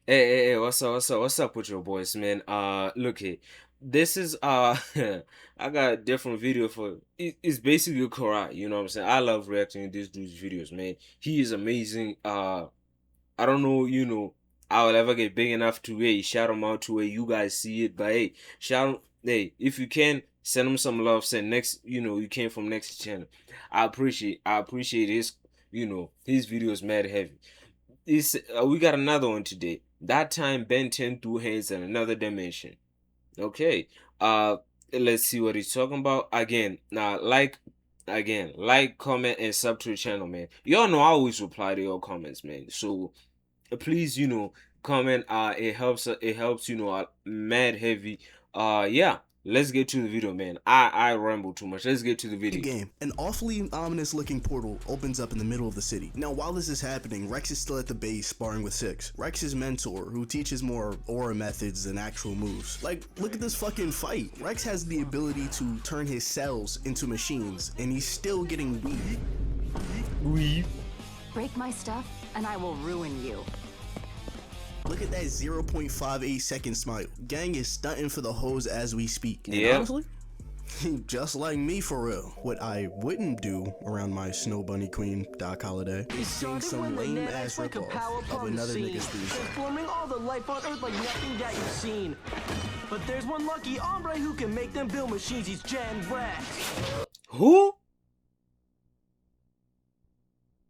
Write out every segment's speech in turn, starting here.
Hey, what's up with your boys, man? Look here. This is I got a different video for it's basically karate, you know what I'm saying? I love reacting to this dude's videos, man. He is amazing. I don't know, I will ever get big enough to shout him out to you guys see it, but hey, shout him, hey, if you can send him some love, send next, you came from next channel. I appreciate his videos mad heavy. We got another one today. That time Ben 10 threw hands in another dimension. Okay. Let's see what he's talking about. Like, comment, and sub to the channel, man. Y'all know I always reply to your comments, man. So please, comment. It helps, mad heavy. Yeah. Let's get to the video, man. I ramble too much. Let's get to the video. Game. An awfully ominous looking portal opens up in the middle of the city. Now, while this is happening, Rex is still at the base sparring with Six, Rex's mentor, who teaches more aura methods than actual moves. Like, look at this fucking fight. Rex has the ability to turn his cells into machines, and he's still getting weak. Break my stuff, and I will ruin you. Look at that 0.58 second smile. Gang is stunting for the hoes as we speak. And Yeah. honestly, just like me for real. What I wouldn't do around my Snow Bunny Queen Doc Holiday is sing some lame ass ripoff of another nigga's theme song. Transforming all the life on Earth like nothing that you've seen. But there's one lucky hombre who can make them build machines. He's Gen Rex. Who?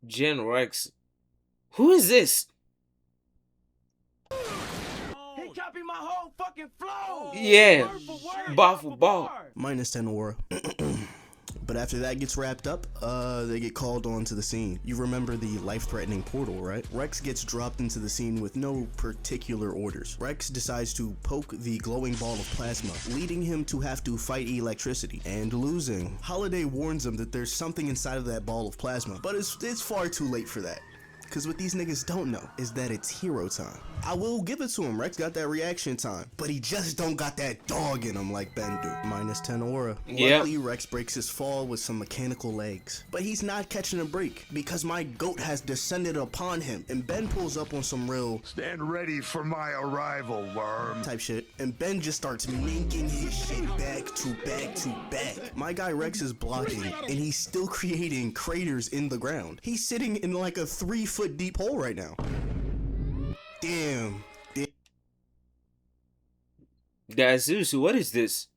Gen Rex. Who is this? He copied my whole fucking flow. Yeah. Word for word, Bar for bar. Minus 10 aura. But after that gets wrapped up, they get called onto the scene. You remember the life-threatening portal, right? Rex gets dropped into the scene with no particular orders. Rex decides to poke the glowing ball of plasma, leading him to have to fight electricity, and losing. Holiday warns him that there's something inside of that ball of plasma, but it's far too late for that. Cause what these niggas don't know is that it's hero time. I will give it to him, Rex got that reaction time, but he just don't got that dog in him like Ben do. Minus 10 aura. Yeah. Luckily, Rex breaks his fall with some mechanical legs, but he's not catching a break because my goat has descended upon him, and Ben pulls up on some real Stand ready for my arrival, worm. type shit, and Ben just starts minking his shit back to back to back. My guy Rex is blocking, and he's still creating craters in the ground. He's sitting in like a 3-foot deep hole right now. Damn. Guys, seriously, what is this?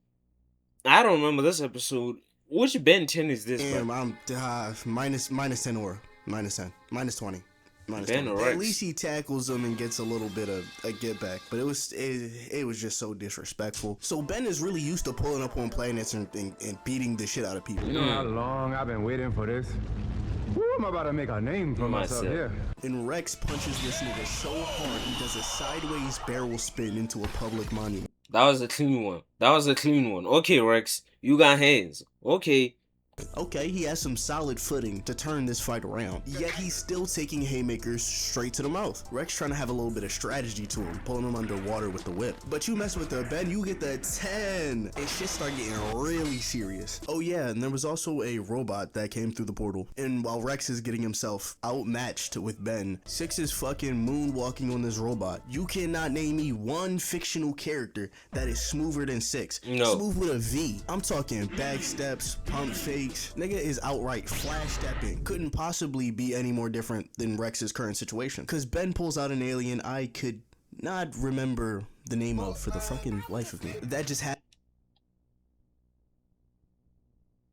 I don't remember this episode. Which Ben 10 is this, Damn, bro? I'm minus 10 aura. Minus 10. Minus 20. Minus Ben 20. Rex. At least he tackles him and gets a little bit of a get back, but it was just so disrespectful. So Ben is really used to pulling up on planets and beating the shit out of people. You know how long I've been waiting for this? Woo, I'm about to make a name for myself here. And Rex punches this nigga so hard he does a sideways barrel spin into a public monument. That was a clean one. Okay, Rex, you got hands. Okay. Okay, he has some solid footing to turn this fight around, yet he's still taking haymakers straight to the mouth. Rex trying to have a little bit of strategy to him, pulling him underwater with the whip. But you mess with the Ben, you get the 10, and shit start getting really serious. Oh yeah, and there was also a robot that came through the portal, and while Rex is getting himself outmatched with Ben, Six is fucking moonwalking on this robot. You cannot name me one fictional character that is smoother than Six. No. Smooth with a V. I'm talking back steps, pump fakes. Nigga is outright flash stepping. Couldn't possibly be any more different than Rex's current situation. Cause Ben pulls out an alien I could not remember the name of for the fucking life of me. That just happened.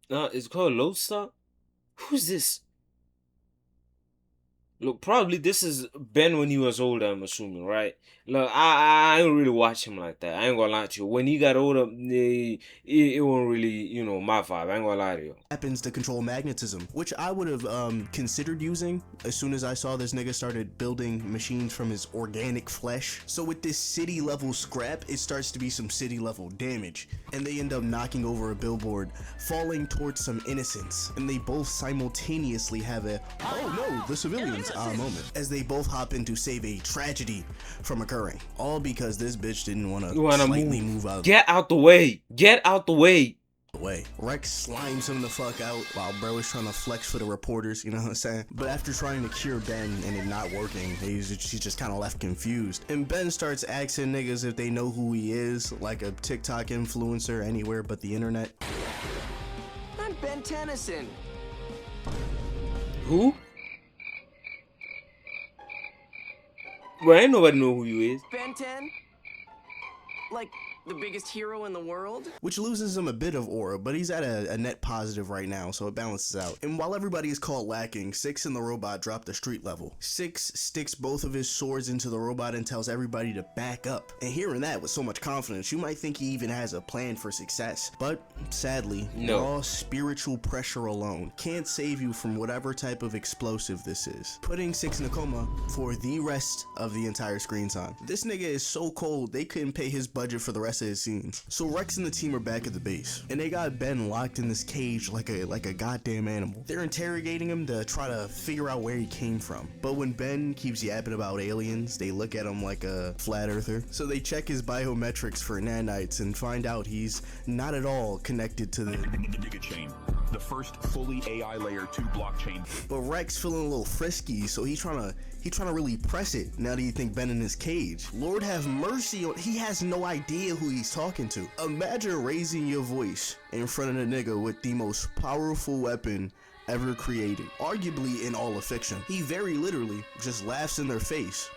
It's called Lodestar? Who's this? Look, probably this is Ben when he was older, I'm assuming, right? Look, I don't really watch him like that. I ain't gonna lie to you. When he got older, it wasn't really, my vibe. I ain't gonna lie to you. Happens to control magnetism, which I would have considered using as soon as I saw this nigga started building machines from his organic flesh. So with this city level scrap, it starts to be some city level damage, and they end up knocking over a billboard, falling towards some innocents, and they both simultaneously have a oh no, the civilians moment, as they both hop in to save a tragedy from occurring, all because this bitch didn't want to slightly move out. Get out the way. Get out the way. way. Rex slimes him the fuck out while bro is trying to flex for the reporters, you know what I'm saying? But after trying to cure Ben and it not working, he's just kind of left confused. And Ben starts asking niggas if they know who he is, like a TikTok influencer anywhere but the internet. I'm Ben Tennyson. Who? Well, ain't nobody know who you is. Ben 10? Like the biggest hero in the world? Which loses him a bit of aura, but he's at a net positive right now, so it balances out. And while everybody is caught lacking, Six and the robot drop to street level. Six sticks both of his swords into the robot and tells everybody to back up. And hearing that with so much confidence, you might think he even has a plan for success. But sadly, no. Raw spiritual pressure alone can't save you from whatever type of explosive this is, putting Six in a coma for the rest of the entire screen time. This nigga is so cold, they couldn't pay his budget for the rest of his scenes. So Rex and the team are back at the base, and they got Ben locked in this cage like a goddamn animal. They're interrogating him to try to figure out where he came from. But when Ben keeps yapping about aliens, they look at him like a flat earther. So they check his biometrics for nanites and find out he's not at all connected to the Gigachain, the first fully AI layer 2 blockchain. But Rex feeling a little frisky, so he's trying to really press it now that you think Ben in his cage. Lord have mercy on, he has no idea who he's talking to. Imagine raising your voice in front of a nigga with the most powerful weapon ever created, arguably in all of fiction. He very literally just laughs in their face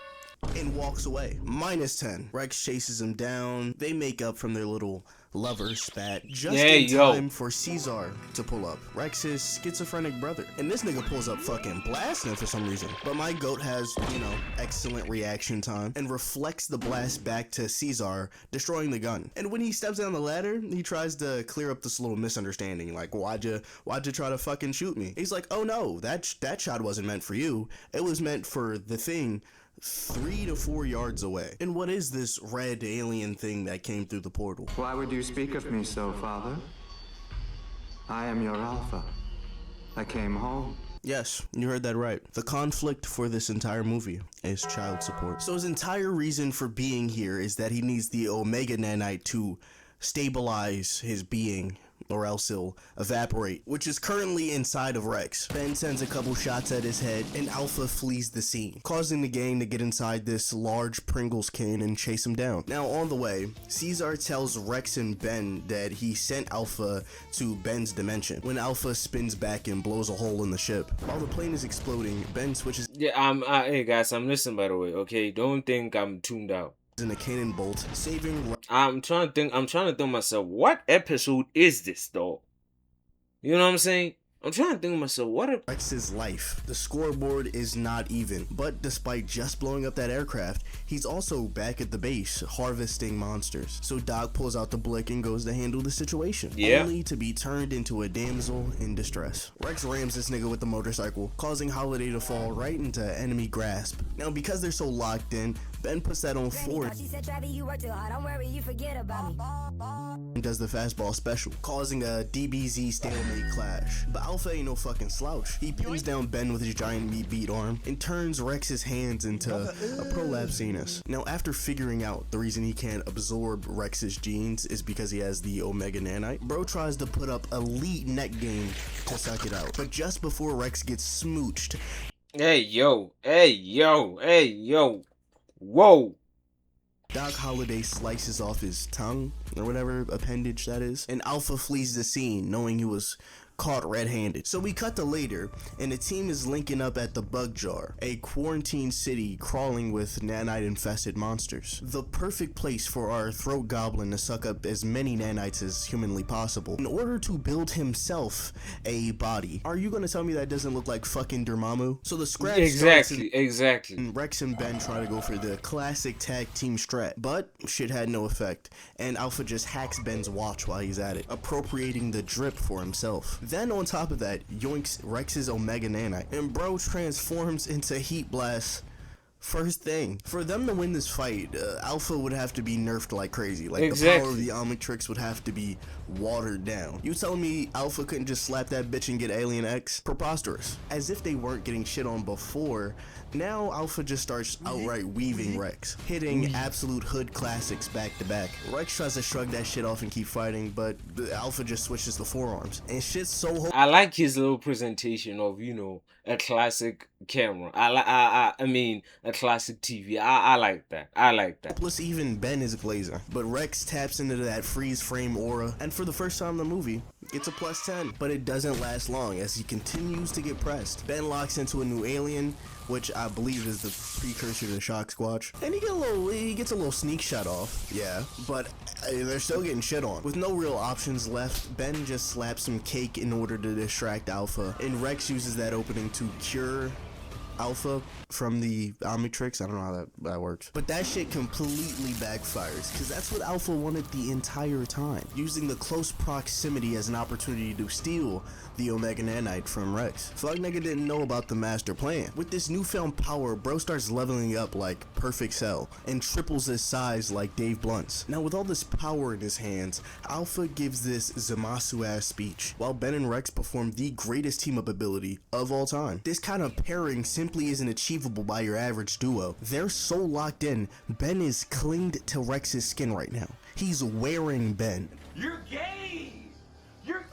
and walks away. -10. Rex chases him down. They make up from their little lover spat just in time for Caesar to pull up, Rex's schizophrenic brother. And this nigga pulls up fucking blasting for some reason. But my goat has, you know, excellent reaction time and reflects the blast back to Caesar, destroying the gun. And when he steps down the ladder, he tries to clear up this little misunderstanding. Like, why'd you try to fucking shoot me? He's like, oh no, that shot wasn't meant for you. It was meant for the thing 3 to 4 yards away. And what is this red alien thing that came through the portal? Why would you speak of me so, Father? I am your Alpha. I came home. Yes, you heard that right. The conflict for this entire movie is child support. So his entire reason for being here is that he needs the Omega Nanite to stabilize his being, or else he'll evaporate, which is currently inside of Rex. Ben sends a couple shots at his head, and Alpha flees the scene, causing the gang to get inside this large Pringles can and chase him down. Now, on the way, Caesar tells Rex and Ben that he sent Alpha to Ben's dimension, when Alpha spins back and blows a hole in the ship. While the plane is exploding, Ben switches hey guys, I'm listening, by the way, okay? Don't think I'm tuned out. in a cannon bolt, saving I'm trying to think myself, what episode is this though? You know what I'm saying? I'm trying to think to myself, what Rex's life. The scoreboard is not even, but despite just blowing up that aircraft, he's also back at the base, harvesting monsters. So Doc pulls out the blick and goes to handle the situation, only to be turned into a damsel in distress. Rex rams this nigga with the motorcycle, causing Holiday to fall right into enemy grasp. Now, because they're so locked in, Ben puts that on forward and does the fastball special, causing a DBZ stalemate clash. But Alpha ain't no fucking slouch. He pins down Ben with his giant meat beat arm and turns Rex's hands into a prolapse anus. Now, after figuring out the reason he can't absorb Rex's genes is because he has the Omega Nanite, bro tries to put up elite neck game to suck it out. But just before Rex gets smooched, hey yo, whoa. Doc Holiday slices off his tongue, or whatever appendage that is, and Alpha flees the scene, knowing he was caught red-handed. So we cut to later, and the team is linking up at the Bug Jar, a quarantine city crawling with nanite-infested monsters. The perfect place for our throat goblin to suck up as many nanites as humanly possible in order to build himself a body. Are you gonna tell me that doesn't look like fucking Dormammu? So the scratch exactly. And Rex and Ben try to go for the classic tag team strat, but shit had no effect, and Alpha just hacks Ben's watch while he's at it, appropriating the drip for himself. Then on top of that, yoinks Rex's Omega Nanite, and bro transforms into Heat Blast. First thing, for them to win this fight, Alpha would have to be nerfed like crazy. Like, the power of the Omnitrix would have to be watered down. You telling me Alpha couldn't just slap that bitch and get Alien X? Preposterous. As if they weren't getting shit on before, Now Alpha just starts outright weaving Rex, hitting absolute hood classics back to back. Rex tries to shrug that shit off and keep fighting, but the Alpha just switches the forearms, and shit's so I like his little presentation of, you know, a classic camera. I mean, a classic TV. I like that. I like that. Plus, even Ben is glazing, but Rex taps into that freeze frame aura, and for the first time in the movie, gets a +10. But it doesn't last long as he continues to get pressed. Ben locks into a new alien, which I believe is the precursor to Shock Squatch, and he gets a little sneak shot off. Yeah, but they're still getting shit on. With no real options left, Ben just slaps some cake in order to distract Alpha, and Rex uses that opening to cure Alpha from the Omnitrix. I don't know how that works. But that shit completely backfires, because that's what Alpha wanted the entire time, using the close proximity as an opportunity to steal the Omega Nanite from Rex. Thug Nigga didn't know about the master plan. With this newfound power, bro starts leveling up like Perfect Cell, and triples his size like Dave Blunt's. Now with all this power in his hands, Alpha gives this Zamasu-ass speech, while Ben and Rex perform the greatest team-up ability of all time. This kind of pairing simply isn't achievable by your average duo. They're so locked in, Ben is clinged to Rex's skin right now. He's wearing Ben. You're gay!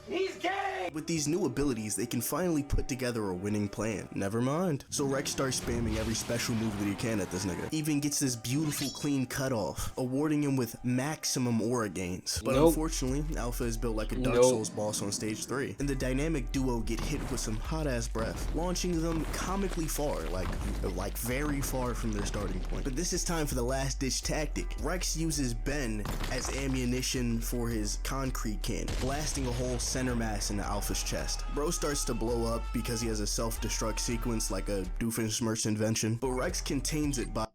He's gay! With these new abilities, they can finally put together a winning plan. Never mind. So Rex starts spamming every special move that he can at this nigga. Even gets this beautiful clean cutoff, awarding him with maximum aura gains. But unfortunately, Alpha is built like a Dark Souls boss on stage 3. And the dynamic duo get hit with some hot ass breath, launching them comically far, like very far from their starting point. But this is time for the last ditch tactic. Rex uses Ben as ammunition for his concrete cannon, blasting a hole center mass into Alpha's chest. Bro starts to blow up because he has a self-destruct sequence like a Doofenshmirtz invention, but Rex contains it by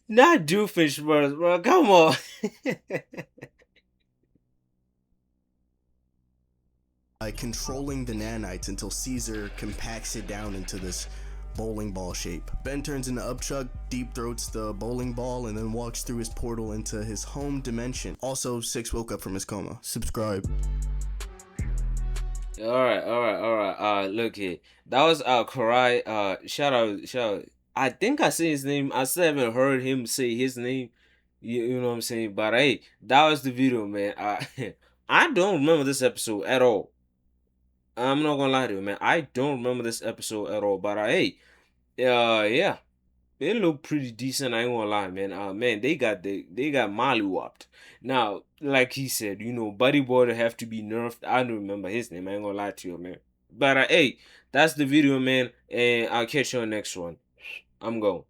Not Doofenshmirtz, bro. Come on. by controlling the nanites until Caesar compacts it down into this bowling ball shape. Ben turns into Upchuck, deep throats the bowling ball, and then walks through his portal into his home dimension. Also, Six woke up from his coma. Subscribe. Alright. Look here. That was Karai. Shout out. I think I say his name. I still haven't heard him say his name. You know what I'm saying? But hey, that was the video, man. I don't remember this episode at all. I'm not gonna lie to you, man. I don't remember this episode at all. But hey, yeah, it looked pretty decent. I ain't gonna lie, man. Man, they got mollywopped. Now, like he said, you know, Buddy Boy to have to be nerfed. I don't remember his name. I ain't gonna lie to you, man. But hey, that's the video, man. And I'll catch you on the next one. I'm going.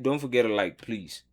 Don't forget to like, please.